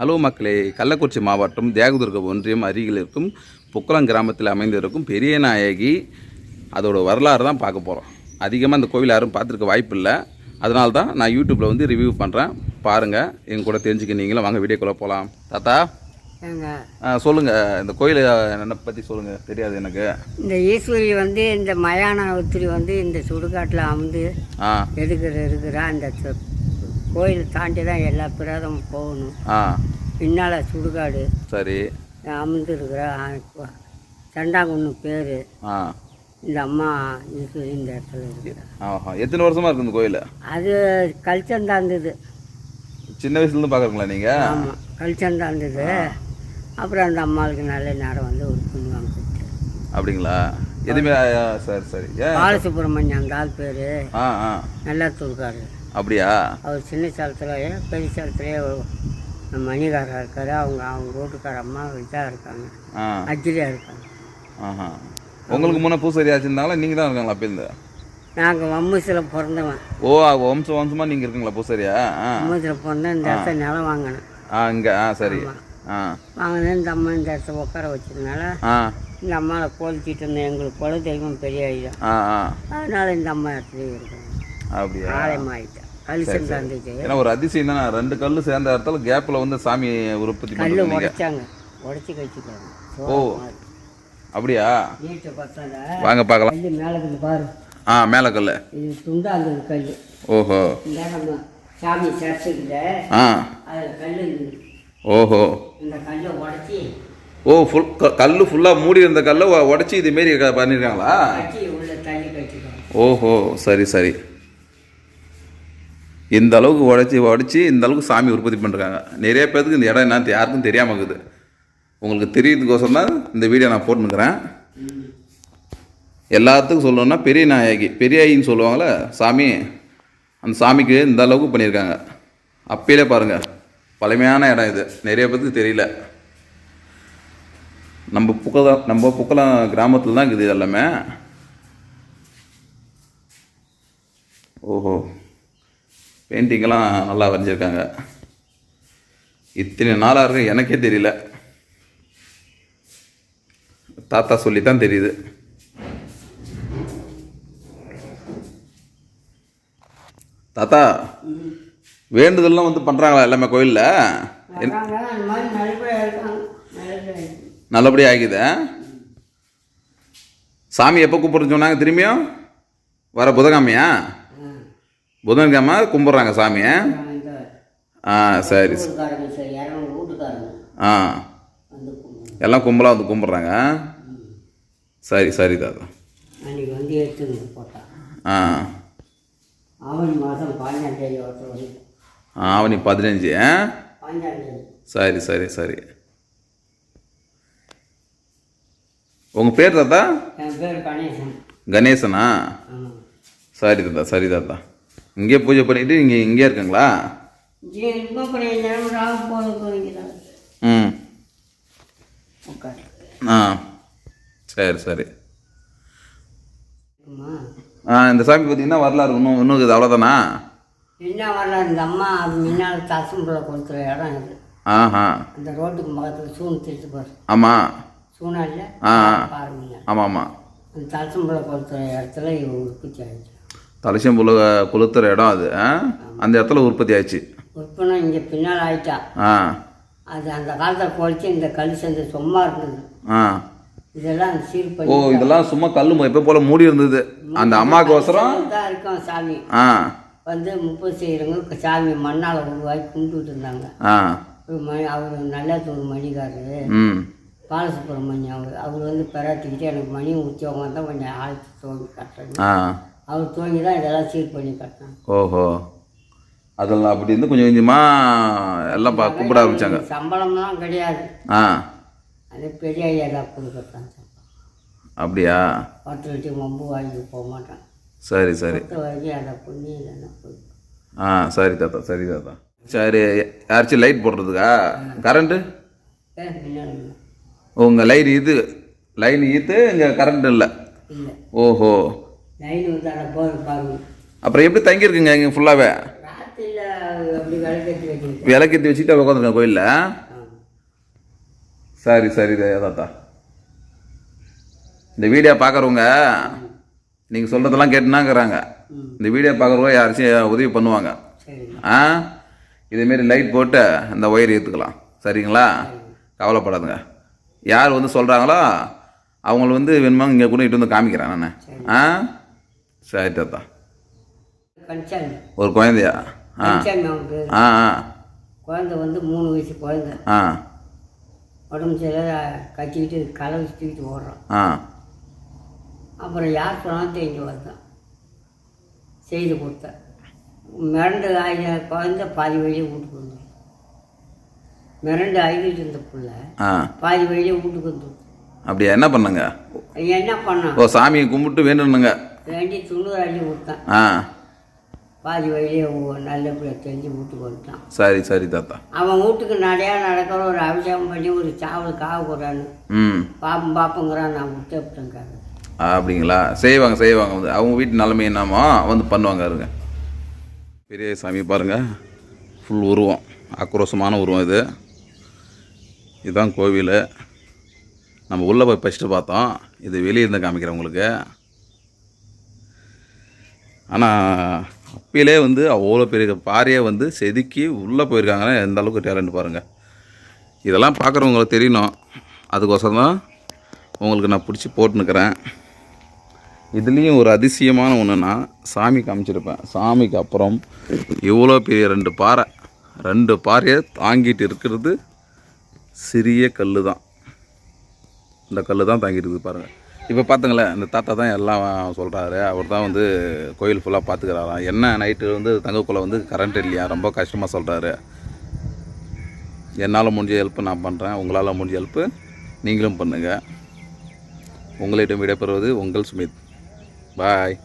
Hello மக்களே, கள்ளக்குறிச்சி மாவட்டம் தியாகதுர்க ஒன்றியம் அருகில் இருக்கும் புக்கலம் கிராமத்தில் அமைந்திருக்கும் பெரிய நாயகி அதோட வரலாறு தான் பார்க்க போகிறோம். அதிகமாக இந்த கோவில் யாரும் பார்த்துருக்க வாய்ப்பு இல்லை. அதனால தான் நான் யூடியூப்பில் வந்து ரிவ்யூ பண்ணுறேன். பாருங்கள், எங்கள் கூட தெரிஞ்சுக்க. நீங்களும் வாங்க வீடியோக்குள்ளே போகலாம். தாத்தா சொல்லுங்கள், இந்த கோயில் என்னை பற்றி சொல்லுங்கள். தெரியாது எனக்கு. இந்த ஈஸ்வரி வந்து இந்த மயானத்திரி வந்து இந்த சுடுகாட்டில் அமர்ந்து இருக்கிறா. அந்த கோயில் தாண்டி தான் எல்லா பிரதமும் போகணும். பின்னால் சுடுகாடு சரி அமர்ந்து இருக்கிற சண்டாங்குன்னு பேர். இந்த அம்மா ஈஸ்வரி இந்த இடத்துல இருக்குது. எத்தனை வருஷமாக இருக்குது இந்த கோயில்? அது கல்ச்சந்தான் இருந்தது. சின்ன வயசுலேருந்து பார்க்குறீங்களா நீங்கள்? ஆமாம், கல்ச்சந்தான் இருந்தது. அப்புறம் அந்த அம்மாவுக்கு நல்ல நேரம் வந்து ஒரு புண்ணு வாங்க. அப்படிங்களா? எதுவுமே சரி சரி. பாலசுப்ரமணியம் அந்த ஆள் பேர். நல்லா தூர்க்காரு. அப்படியா? அவர் சின்ன சேலத்துலேயே பெரிய சேலத்துலேயே மணிகாரா இருக்கார். அவங்க வீட்டுக்கார அம்மா இதாக இருக்காங்க, அஜிலியாக இருக்காங்க. உங்களுக்கு முன்னே பூசரி ஆச்சுருந்தாங்களா? நீங்கள் தான் இருக்காங்களா அப்போ இருந்து? நாங்கள் வம்சத்தில் பிறந்தவன். ஓ, வம்சமாக நீங்கள் இருக்குங்களா பூசரியா? வம்சத்தில் பிறந்தேன். இந்த இடத்த நிலம் வாங்கினேன். இங்கே சரி வாங்கினேன். இந்த அம்மா இந்த இடத்த உட்கார வச்சதுனால இந்த அம்மாவை கோலிச்சிட்டு இருந்தேன். எங்களுக்கு குல தெய்வம் பெரிய ஐயா. அதனால் இந்த அம்மா இடத்துலேயே இருக்கேன். அப்படியா? ஆலயமாயிட்டேன். கல் சேர்ந்து இருந்துச்சு. ஏன்னா ஒரு அதிசயம் தானே, ரெண்டு கல் சேர்ந்த இடத்துல கேப்பில் வந்து சாமி உற்பத்தி கல் உடைச்சாங்க, உடச்சி கழிச்சுக்காங்க. ஓ, அப்படியா? வீட்டை பார்த்தால வாங்க பார்க்கலாம். கல் மேலே கல் பாரு. மேலே கல் இது துண்டா இருந்தது கல். ஓஹோ. இந்த நம்ம சாமி சேர்த்துக்கிட்ட அதில் கல் இருந்தது. ஓஹோ. இந்த கல்லை உடச்சி கல் ஃபுல்லாக மூடி இருந்த கல்லை உடச்சி இதுமாரி பண்ணியிருக்காங்களா? கட்டி உள்ள தள்ளி கட்டிக்காங்க. ஓஹோ, சரி சரி. இந்த அளவுக்கு உடச்சி இந்த அளவுக்கு சாமி உற்பத்தி பண்ணுறாங்க. நிறைய பேருக்கு இந்த இடம் என்ன யாருக்கும் தெரியாமல் இருக்குது. உங்களுக்கு தெரியறதுக்கோசரம் தான் இந்த வீடியோ நான் போட்டுனுக்கிறேன். எல்லாத்துக்கும் சொல்லணுன்னா பெரிய நாயகி, பெரியாயின்னு சொல்லுவாங்களே சாமி, அந்த சாமிக்கு இந்த அளவுக்கு பண்ணியிருக்காங்க. அப்பயிலே பாருங்கள், பழமையான இடம் இது. நிறைய பேருக்கு தெரியல. நம்ம புக்கலம் கிராமத்தில் தான் இருக்குது எல்லாமே. ஓஹோ, பெயிண்டிங்கெல்லாம் நல்லா வரைஞ்சிருக்காங்க. இத்தனை நாளாக இருக்கு எனக்கே தெரியல. தாத்தா சொல்லி தான் தெரியுது. தாத்தா, வேண்டுதல்லாம் வந்து பண்ணுறாங்களா எல்லாமே கோயிலில்? நல்லபடியாக ஆகிது. சாமி எப்போ கூப்பிட்றேன்னு சொன்னாங்க? திரும்பியும் வர புதன்கிழமையா? புதன்கிழமை கும்பிட்றாங்க சாமியை. சரி. எல்லாம் கும்பலாக வந்து கும்பிட்றாங்க. சரி சரி தாத்தா. ஆவணி 15. சரி சரி சரி. உங்கள் பேர் தாத்தா? கணேசனா? சரி தாத்தா சரி தாத்தா. இங்கே பூஜை பண்ணிட்டு இங்கே இருக்குங்களா? சரி சரி. இந்த சாமி பார்த்தீங்கன்னா வரலாறு இன்னும் இருக்குது. அவ்வளோதானா? என்ன வரலாறு? இந்த அம்மா அது முன்னால் தசம்புல கொடுத்துற இடம் இது. இந்த ரோட்டுக்கு பக்கத்தில் சூன் திருட்டு பாரு. ஆமாம், சூனா இல்லை? பாருங்க. ஆமாம் ஆமாம். அந்த தசம்புல கொடுத்துற இடத்துல உற்பத்தி ஆகிடுச்சு. தலசம்புல கொளுத்துற இடம் அது. அந்த இடத்துல உற்பத்தி ஆயிடுச்சு. உற்பத்தி இங்கே பின்னால் ஆயிட்டா. அது அந்த காலத்தில் குறைச்சி இந்த கல் சேர்ந்து சும்மா இருந்தது. இதெல்லாம் சீர் பண்ணி. இதெல்லாம் சும்மா கல் எப்போ போல மூடி இருந்தது. அந்த அம்மாவுக்கு அவசரம் தான் இருக்கும் சாமி. வந்து 30 செய்கிறவங்க சாமி மண்ணால் உருவாக்கி கும்பிட்டு இருந்தாங்க. அவர் நல்ல ஒரு மணிகாரரு, பாலசுப்ரமணியம். அவர் வந்து பெறாத்திக்கிட்டு எனக்கு மணி உச்சவங்க தான் கொஞ்சம் ஆழ்த்து தோண்டி கட்டுறாங்க. அவர் தோண்டி தான் இதெல்லாம் சீர் பண்ணி கட்டினாங்க. ஓஹோ. அதெல்லாம் அப்படி இருந்து கொஞ்சம் கொஞ்சமாக எல்லாம் கூப்பிட ஆரம்பித்தாங்க. சம்பளம்லாம் கிடையாது. அது பெரிய ஐயா தான் கொடுக்குறாங்க. அப்படியா? பத்து வச்சு மொம்பு வாங்கி போக மாட்டான். சரி சரி. வாங்கி அதை புண்ணி இல்லைன்னா போய். சரி தாத்தா சரி தாத்தா. சரி, யாராச்சும் லைட் போடுறதுக்கா? கரண்ட்டு? உங்கள் லைன் ஈத்து இங்கே கரண்ட் இல்லை? இல்லை. ஓஹோ. லைன் வந்து அதை போய் பாருங்க. அப்புறம் எப்படி தங்கியிருக்குங்க இங்கே ஃபுல்லாகவே? ராத்திரியில் அப்படி வேலை கட்டி வச்சுருக்கேன். விளக்கேற்றி வச்சுட்டு உட்காந்துருக்கேன் கோயிலில். சரி சரி தாத்தா. இந்த வீடியோ பார்க்குறவங்க நீங்கள் சொல்கிறதெல்லாம் கேட்டுனாங்கிறாங்க. இந்த வீடியோ பார்க்குறவங்க யாராச்சும் உதவி பண்ணுவாங்க. இதேமாரி லைட் போட்டு இந்த ஒயர் ஏற்றுக்கலாம். சரிங்களா? கவலைப்படாதுங்க. யார் வந்து சொல்கிறாங்களோ அவங்கள வந்து வேணுமா இங்கே கூட இட்டு வந்து காமிக்கிறேன் நான். சரி தாத்தா. ஒரு குழந்தையா? குழந்தை வந்து 3 வயசு குழந்தை. உடம்பு சரியில்லை, கட்டிக்கிட்டு களை தூக்கிட்டு ஓடுறான். அப்புறம் யார் சொன்னாலும் தெரிஞ்சு வந்தான், செய்து கொடுத்தேன். மிரண்டு குழந்தை பாதி வழியே வீட்டுக்கு வந்து மிரண்டு அழுகிட்டு இருந்த பிள்ளை பாதி வழியே வீட்டுக்கு வந்து. அப்படியா? என்ன பண்ணுங்க? என்ன பண்ணான்? ஓ, சாமியை கும்பிட்டு வேண்டுனுங்க. வேண்டி 90 அள்ளி கொடுத்தான். பாதி வழியே நல்ல பிள்ளை தெரிஞ்சு வீட்டுக்கு வந்துட்டான். சரி சரி தாத்தா. அவன் வீட்டுக்கு நடையா நடக்கிற ஒரு அபிஷேகம் பண்ணி ஒரு சாவல் காவ போறான்னு பாப்பம் பாப்பங்கிறான். நான் விட்டுட்டாங்க. அப்படிங்களா? செய்வாங்க செய்வாங்க. வந்து அவங்க வீட்டு நிலைமை என்னமோ வந்து பண்ணுவாங்க. இருங்க. பெரிய சாமி பாருங்க, ஃபுல் உருவம், ஆக்ரோஷமான உருவம். இதுதான் கோவில். நம்ம உள்ளே போய் ஃபஸ்ட்டு பார்த்தோம். இது வெளியே இருந்து காமிக்கிறேன் உங்களுக்கு. ஆனால் அப்பயிலே வந்து அவ்வளோ பெரிய பாறையை வந்து செதுக்கி உள்ளே போயிருக்காங்கன்னா எந்த அளவுக்கு டேலண்ட் பாருங்கள். இதெல்லாம் பார்க்குறவங்களுக்கு தெரியணும். அதுக்கோசரம் தான் உங்களுக்கு நான் பிடிச்சி போட்டுன்னுக்கிறேன். இதுலேயும் ஒரு அதிசயமான ஒன்றுனா சாமி காமிச்சிருப்பேன். சாமிக்கு அப்புறம் இவ்வளோ பெரிய 2 பாறையை தாங்கிட்டு இருக்கிறது சிறிய கல் தான். இந்த கல் தான் தாங்கிட்டு இருக்குது பாருங்கள். இப்போ பார்த்துங்களேன், இந்த தாத்தா தான் எல்லாம் சொல்கிறாரு. அவர் தான் வந்து கோயில் ஃபுல்லாக பார்த்துக்கிறாராம். என்ன நைட்டு வந்து தங்கக்குள்ளே வந்து கரண்ட் இல்லையா, ரொம்ப கஷ்டமாக சொல்கிறாரு. என்னால் முடிஞ்ச ஹெல்ப்பு நான் பண்ணுறேன். உங்களால் முடிஞ்ச ஹெல்ப்பு நீங்களும் பண்ணுங்கள். உங்களிடம் விடைபெறுவது உங்கள் சுமித். பாய்.